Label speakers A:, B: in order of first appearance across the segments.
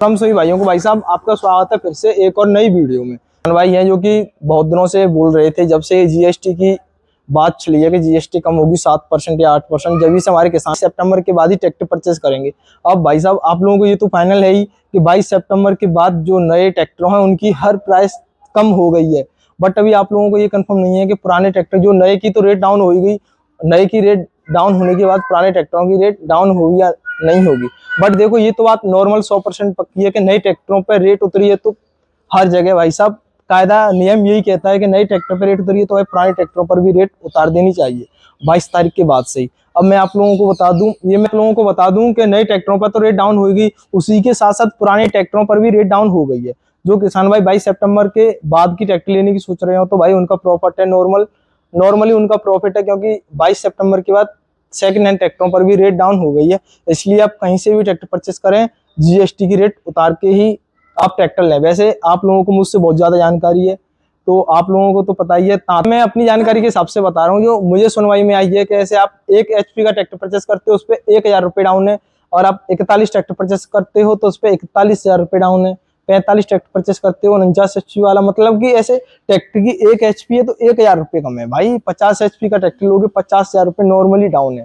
A: हम सभी भाइयों को भाई साहब आपका स्वागत है फिर से एक और नई वीडियो में। भाई हैं जो कि बहुत दिनों से बोल रहे थे, जब से जीएसटी की बात चली है कि जीएसटी कम होगी 7% या 8%, जब से हमारे किसान सितंबर के बाद ही ट्रैक्टर परचेस करेंगे। अब भाई साहब आप लोगों को ये तो फाइनल है ही कि 22 सितंबर के बाद जो नए ट्रैक्टर हैं उनकी हर प्राइस कम हो गई है। बट अभी आप लोगों को ये कंफर्म नहीं है कि पुराने ट्रैक्टर जो नए की तो रेट डाउन हो गई, नए की रेट डाउन होने के बाद पुराने ट्रैक्टरों की रेट डाउन होगी या नहीं होगी। बट देखो ये तो बात नॉर्मल 100% पक्की है कि नए ट्रैक्टरों पर रेट उतरी है तो हर जगह भाई साहब कायदा नियम यही कहता है कि नए ट्रैक्टर पर रेट उतरी है तो भाई पुराने ट्रैक्टरों पर भी रेट उतार देनी चाहिए 22 तारीख के बाद से ही। अब मैं आप लोगों को बता दूं कि नए ट्रैक्टरों पर तो रेट डाउन होगी, उसी के साथ साथ पुराने ट्रैक्टरों पर भी रेट डाउन हो गई है। जो किसान भाई 22 सितंबर के बाद की ट्रैक्टर लेने की सोच रहे हो तो भाई उनका प्रॉफिट है, नॉर्मली उनका प्रॉफिट है, क्योंकि 22 सितंबर के बाद सेकंड हैंड ट्रैक्टरों पर भी रेट डाउन हो गई है। इसलिए आप कहीं से भी ट्रैक्टर परचेस करें, जीएसटी की रेट उतार के ही आप ट्रैक्टर लें। वैसे आप लोगों को मुझसे बहुत ज्यादा जानकारी है तो आप लोगों को तो पता ही है, मैं अपनी जानकारी के हिसाब से बता रहा हूँ जो मुझे सुनवाई में आई है कि ऐसे आप 1 HP का ट्रैक्टर परचेस करते हो उस पर 1000 रुपये डाउन है, और आप 41 ट्रैक्टर परचेस करते हो तो उस पर 41,000 रुपये डाउन है। 45 ट्रैक्टर परचेस करते हो 49 HP वाला, मतलब कि ऐसे ट्रैक्टर की 1 HP है तो 1000 रुपये कम है। भाई 50 HP का ट्रैक्टर लोगे 50,000 रुपये नॉर्मली डाउन है।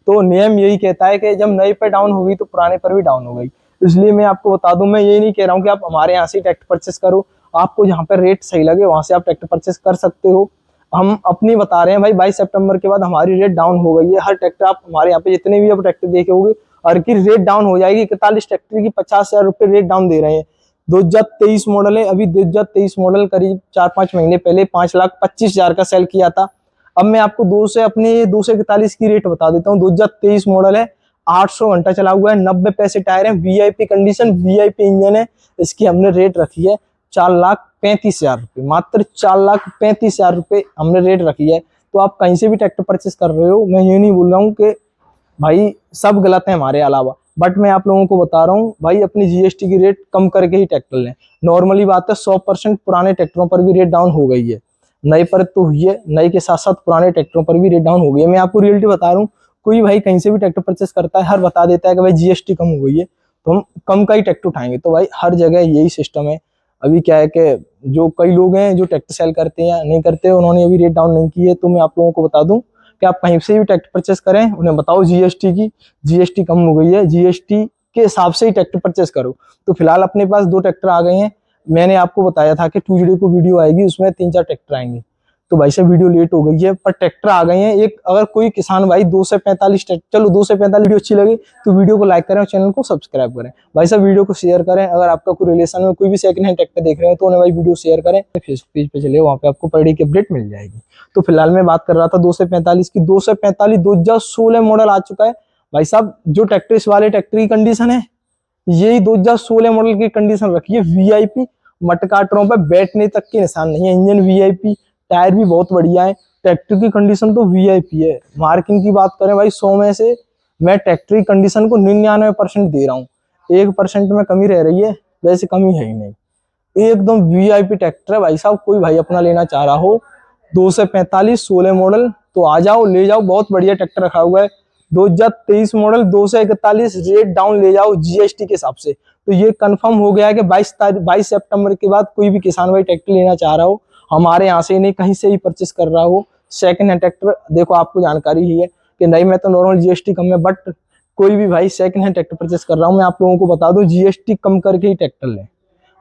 A: तो नियम यही कहता है कि जब नए पे डाउन होगी तो पुराने पर भी डाउन हो गई। इसलिए मैं आपको बता दूं, मैं ये नहीं कह रहा हूँ कि आप हमारे यहाँ से ट्रैक्टर परचेस करो, आपको जहाँ पर रेट सही लगे वहां से आप ट्रैक्टर परचेस कर सकते हो। हम अपनी बता रहे हैं भाई 22 सितंबर के बाद हमारी रेट डाउन हो गई है। हर ट्रैक्टर आप हमारे यहाँ पे जितने भी आप ट्रैक्टर देखे होंगे हर की रेट डाउन हो जाएगी। 41 ट्रैक्टर की 50,000 रुपये रेट डाउन दे रहे हैं। 2023 मॉडल है, अभी 2023 मॉडल करीब 4-5 महीने पहले 5,25,000 का सेल किया था। अब मैं आपको 241 की रेट बता देता हूँ। 2023 मॉडल है, 800 घंटा चला हुआ है, 90 पैसे टायर है, वीआईपी कंडीशन, वीआईपी इंजन है। इसकी हमने रेट रखी है 4,35,000 रुपये, मात्र 4,35,000 रुपये हमने रेट रखी है। तो आप कहीं से भी ट्रैक्टर परचेस कर रहे हो, मैं ये नहीं बोल रहा हूँ कि भाई सब गलत है हमारे अलावा, बट मैं आप लोगों को बता रहा हूँ भाई अपनी जीएसटी की रेट कम करके ही ट्रैक्टर लें। नॉर्मली बात है 100% पुराने ट्रैक्टरों पर भी रेट डाउन हो गई है, नए पर तो हुई है, नए के साथ साथ पुराने ट्रैक्टरों पर भी रेट डाउन हो गई है। मैं आपको रियलिटी बता रहा हूँ, कोई भाई कहीं से भी ट्रैक्टर परचेस करता है हर बता देता है कि भाई जीएसटी कम हो गई है तो हम कम का ही ट्रैक्टर उठाएंगे। तो भाई हर जगह यही सिस्टम है। अभी क्या है कि जो कई लोग हैं जो ट्रैक्टर सेल करते हैं या नहीं करते, उन्होंने अभी रेट डाउन नहीं की है। तो मैं आप लोगों को बता दूं कि आप कहीं से भी ट्रैक्टर परचेस करें, उन्हें बताओ जीएसटी कम हो गई है, जीएसटी के हिसाब से ही ट्रैक्टर परचेस करो। तो फिलहाल अपने पास 2 ट्रैक्टर आ गए हैं। मैंने आपको बताया था कि ट्यूसडे को वीडियो आएगी, उसमें 3-4 ट्रैक्टर आएंगे। तो भाई साहब वीडियो लेट हो गई है पर ट्रैक्टर आ गए हैं। एक अगर कोई किसान भाई 2 से 45 चलो 2 से 45 वीडियो अच्छी लगी तो वीडियो को लाइक करें और चैनल को सब्सक्राइब करें। भाई साहब वीडियो को शेयर करें। अगर आपका कोई रिलेशन में कोई भी सेकंड हैंड ट्रैक्टर देख रहे हो तो उन्हें भाई वीडियो शेयर करें। फेसबुक पेज पे चले, वहाँ पे आपको पर डे की अपडेट मिल जाएगी। तो फिलहाल मैं बात कर रहा था 2 से 45 की। 2 से 45 2016 मॉडल आ चुका है। भाई साहब जो ट्रैक्टर इस वाले ट्रैक्टर की कंडीशन है यही 2016 मॉडल की कंडीशन रखी है। वीआईपी मटकाटरों पर बैठने तक के निशान नहीं है, इंजन वीआईपी, टायर भी बहुत बढ़िया है, ट्रैक्टर की कंडीशन तो वीआईपी है। मार्किंग की बात करें भाई 100 में से मैं ट्रैक्टर की कंडीशन को 99% दे रहा हूँ, 1% में कमी रह रही है, वैसे कमी है ही नहीं। एकदम वीआईपी ट्रैक्टर है भाई साहब। कोई भाई अपना लेना चाह रहा हो 2 से 45 16 मॉडल तो आ जाओ ले जाओ, बहुत बढ़िया ट्रैक्टर रखा हुआ है। 2023 मॉडल 2 से 41 रेट डाउन ले जाओ जीएसटी के हिसाब से। तो ये कंफर्म हो गया है कि 22 सितंबर के बाद कोई भी किसान भाई ट्रैक्टर लेना चाह रहा हो, हमारे यहाँ से नहीं कहीं से ही परचेस कर रहा हो सेकंड हैंड ट्रैक्टर, देखो आपको जानकारी ही है कि नहीं मैं तो नॉर्मल जीएसटी कम है, बट कोई भी भाई सेकंड हैंड ट्रैक्टर परचेस कर रहा हूँ मैं आप लोगों को बता दूं जीएसटी कम करके ही ट्रैक्टर लें।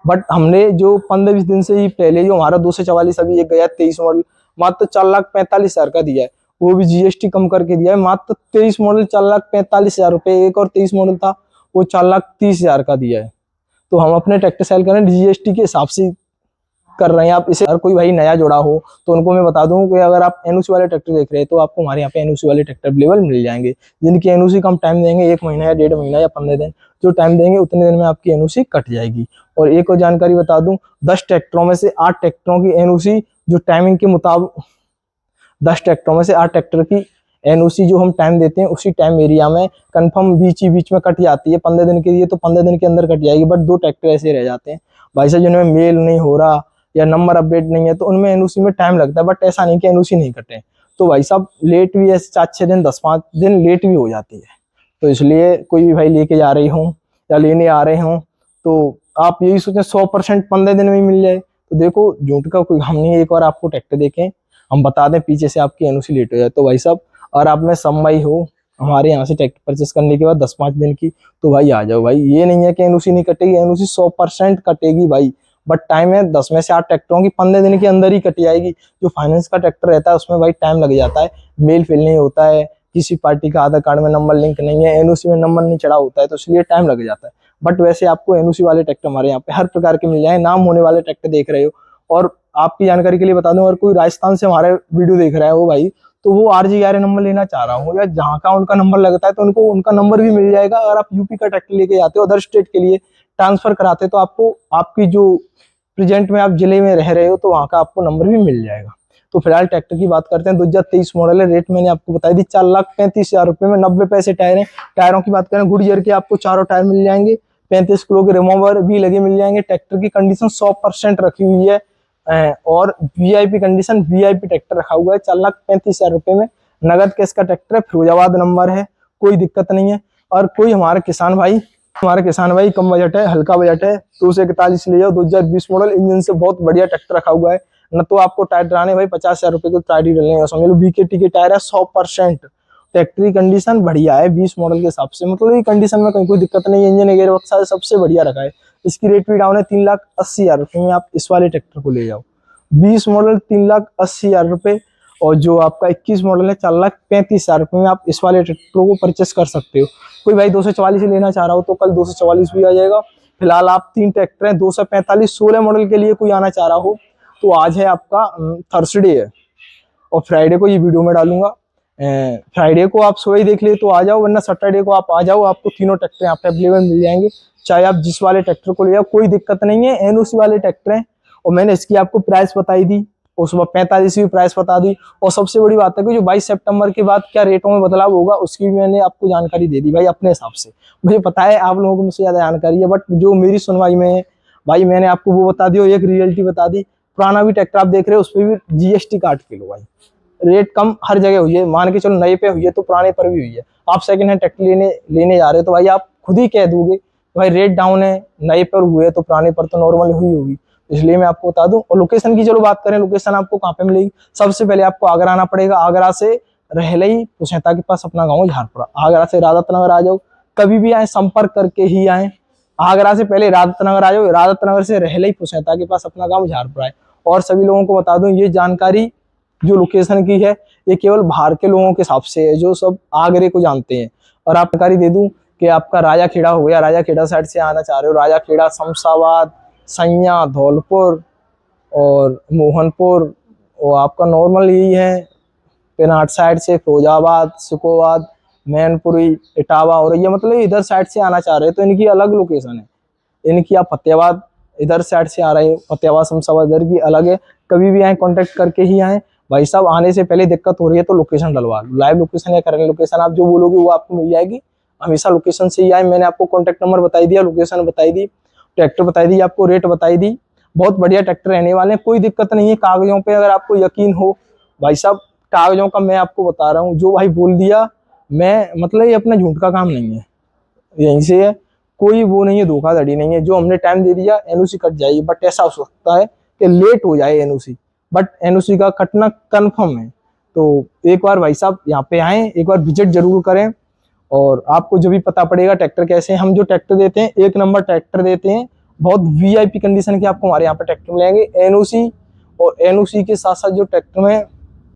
A: बट हमने जो 15-20 दिन से ही पहले जो हमारा 2 से 44 अभी एक गया 23 मॉडल मात्र 4,45,000 का दिया है, वो भी जीएसटी कम करके दिया है मात्र 23 मॉडल 4,45,000 रुपए। एक और 23 मॉडल था वो 4,30,000 का दिया है। तो हम अपने ट्रैक्टर सेल करें जीएसटी के हिसाब से कर रहे हैं। आप इसे, अगर कोई भाई नया जुड़ा हो तो उनको मैं बता दूं कि अगर आप एनओसी वाले ट्रैक्टर देख रहे हैं तो आपको हमारे यहाँ पे एनओसी वाले ट्रैक्टर अवेलेबल मिल जाएंगे, जिनकी एनओसी का हम टाइम देंगे 1 महीना या 1.5 महीना या 15 दिन, जो टाइम देंगे उतने दिन में आपकी एनओसी कट जाएगी। और एक और जानकारी बता दूं, 10 ट्रैक्टरों में से 8 ट्रैक्टरों की एनओसी जो टाइमिंग के मुताबिक 10 ट्रैक्टरों में से 8 ट्रैक्टर की एनओसी जो हम टाइम देते हैं उसी टाइम एरिया में कंफर्म बीच ही बीच में कट जाती है। 15 दिन के लिए तो 15 दिन के अंदर कट जाएगी। बट 2 ट्रैक्टर ऐसे रह जाते हैं भाई साहब जिनमें मेल नहीं हो रहा या नंबर अपडेट नहीं है तो उनमें एनओसी में टाइम लगता है। बट ऐसा नहीं कि एनओसी नहीं कटे, तो भाई साहब लेट भी ऐसे 4-6 दिन 10-5 दिन लेट भी हो जाती है। तो इसलिए कोई भी भाई लेके जा रही हूँ या लेने आ रहे हों तो आप यही सोचें 100% 15 दिन में ही मिल जाए, तो देखो झूठ का कोई हम नहीं है। एक बार आपको ट्रैक्टर देखें, हम बता दें पीछे से आपकी एनओसी लेट हो जाए तो भाई साहब, और आप में समवाई हो हमारे यहाँ से ट्रैक्टर परचेस करने के बाद 10-5 दिन की, तो भाई आ जाओ भाई। ये नहीं है कि एनओसी नहीं कटेगी, एनओसी 100% कटेगी भाई, बट टाइम है 10 में से 8 ट्रैक्टरों की 15 दिन के अंदर ही कट जाएगी। जो फाइनेंस का ट्रैक्टर रहता है उसमें भाई टाइम लग जाता है, मेल फिल नहीं होता है, किसी पार्टी का आधार कार्ड में नंबर लिंक नहीं है, एनओसी में नंबर नहीं चढ़ा होता है, तो इसलिए टाइम लग जाता है। बट वैसे आपको एनओसी वाले ट्रैक्टर हमारे यहाँ पे हर प्रकार के मिल जाए, नाम होने वाले ट्रैक्टर देख रहे हो। और आपकी जानकारी के लिए बता दूं, अगर कोई राजस्थान से हमारे वीडियो देख रहा है वो भाई, तो वो RJ11 नंबर लेना चाह रहा हूँ या जहाँ का उनका नंबर लगता है तो उनको उनका नंबर भी मिल जाएगा। अगर आप यूपी का ट्रैक्टर लेके जाते हो, अदर स्टेट के लिए ट्रांसफर कराते तो आपको आपकी जो प्रेजेंट में आप जिले में रह रहे हो तो वहाँ का आपको नंबर भी मिल जाएगा। तो फिलहाल ट्रैक्टर की बात करते हैं। 2023 मॉडल है, रेट मैंने आपको बताई दी 4,35,000 रुपए में, 90 पैसे टायर है। टायरों की बात करें गुडईयर के आपको चारों टायर मिल जाएंगे, 35 किलो के रिमूवर भी लगे मिल जाएंगे। ट्रैक्टर की कंडीशन 100% रखी हुई है, और वीआईपी कंडीशन, वीआईपी ट्रैक्टर रखा हुआ है 4,35,000 रुपए में। नगद कैश का ट्रैक्टर है, फिरोजाबाद नंबर है, कोई दिक्कत नहीं है। और कोई हमारा किसान भाई कम बजट है, हल्का बजट है, तो उसे 41 ले जाओ, 2020 मॉडल, इंजन से बहुत बढ़िया ट्रैक्टर रखा हुआ है। न तो आपको टायर डलाने भाई 50,000 रुपए के टायर ही डलने, समझ लो बीकेटी के टायर है 100%। ट्रैक्टर की कंडीशन बढ़िया है 20 मॉडल के हिसाब से, मतलब ये कंडीशन में कहीं कोई दिक्कत नहीं है। इंजन गेयर बक्सा सबसे बढ़िया रखा है। इसकी रेट भी डाउन है, 3,80,000 रुपए में आप इस वाले ट्रैक्टर को ले जाओ। 20 मॉडल 3,80,000 रुपए, और जो आपका 21 मॉडल है 4,35,000 रुपए में आप इस वाले ट्रैक्टर को परचेस कर सकते हो। कोई भाई 244 लेना चाह रहा हो तो कल 244 भी आ जाएगा। फिलहाल आप 3 ट्रैक्टर हैं, 245 16 मॉडल के लिए कोई आना चाह रहा हो तो आज है आपका थर्सडे है, और फ्राइडे को ये वीडियो में डालूंगा। फ्राइडे को आप सुबह ही देख लिए तो आ जाओ, वरना सैटरडे को आप आ जाओ, आपको तीनों ट्रैक्टर यहाँ पे अवेलेबल मिल जाएंगे। चाहे आप जिस वाले ट्रैक्टर को ले जाओ कोई दिक्कत नहीं है, एनओसी वाले ट्रैक्टर हैं। और मैंने इसकी आपको प्राइस बताई दी, और सुबह 45 की प्राइस बता दी। और सबसे बड़ी बात है कि जो 22 सितंबर के बाद क्या रेटों में बदलाव होगा उसकी भी मैंने आपको जानकारी दे दी भाई अपने हिसाब से। मुझे पता है आप लोगों को मुझसे ज्यादा जानकारी है, बट जो मेरी सुनवाई में है भाई मैंने आपको वो बता दी और एक रियलिटी बता दी। पुराना भी ट्रैक्टर आप देख रहे हो उस पर भी जीएसटी काट के लो भाई, रेट कम हर जगह हुई है, मान के चलो नए पे हुई है तो पुराने पर भी हुई है। आप सेकंड हैंड ट्रैक्टर लेने जा रहे हो तो भाई आप खुद ही कह दोगे भाई रेट डाउन है, नए पर हुए तो पुराने पर तो नॉर्मल हुई होगी, इसलिए मैं आपको बता दूं। और लोकेशन की चलो बात करें, लोकेशन आपको कहाँ पे मिलेगी? सबसे पहले आपको आगरा आना पड़ेगा। आगरा से रहलई पुसैता के पास अपना गाँव झारपुरा, आगरा से राजत नगर आ जाओ, कभी भी आए संपर्क करके ही आए। आगरा से पहले राजत नगर आ जाओ, राजत नगर से रहलई पुसैता के पास अपना गाँव झारपुरा है। और सभी लोगों को बता दूं ये जानकारी जो लोकेशन की है ये केवल बाहर के लोगों के हिसाब से है जो सब आगरे को जानते हैं। और आप जानकारी दे दूं कि आपका राजा खेड़ा हो गया, राजा खेड़ा साइड से आना चाह रहे हो, राजा खेड़ा, शमशाबाद, सैया, धौलपुर और मोहनपुर, और आपका नॉर्मल यही है पेनाट साइड से फिरोजाबाद, सुकोवाद, मैनपुरी, इटावा और ये मतलब इधर साइड से आना चाह रहे हैं तो इनकी अलग लोकेशन है। इनकी आप फतेहाबाद इधर साइड से आ रहे हो, फतेहाबाद शमशाबाद इधर की अलग है। कभी भी आए कांटेक्ट करके ही आए भाई साहब। आने से पहले दिक्कत हो रही है तो लोकेशन डलवा लो, लाइव लोकेशन या करंट लोकेशन आप जो बोलोगे वो आपको मिल जाएगी। हमेशा लोकेशन से ही आए। मैंने आपको कॉन्टैक्ट नंबर बताई दिया, लोकेशन बताई दी, ट्रैक्टर बताई दी, आपको रेट बताई दी। बहुत बढ़िया ट्रैक्टर रहने वाले हैं, कोई दिक्कत नहीं है। कागजों पे अगर आपको यकीन हो भाई साहब, कागजों का मैं आपको बता रहा हूँ, जो भाई बोल दिया मैं मतलब ये अपना झूठ का काम नहीं है, यहीं से है, कोई वो नहीं है, धोखाधड़ी नहीं है। जो हमने टाइम दे दिया एनओसी कट जाएगी, बट ऐसा हो सकता है कि लेट हो जाए एनओसी, बट एनओसी का कटना कंफर्म है। तो एक बार भाई साहब यहाँ पे आए, एक बार विजिट जरूर करें, और आपको जो भी पता पड़ेगा ट्रैक्टर कैसे हैं। हम जो ट्रैक्टर देते हैं 1 नंबर ट्रैक्टर देते हैं, बहुत वीआईपी कंडीशन के आपको हमारे यहाँ पे ट्रैक्टर मिलेंगे। एनओसी और एनओसी के साथ साथ जो ट्रैक्टर में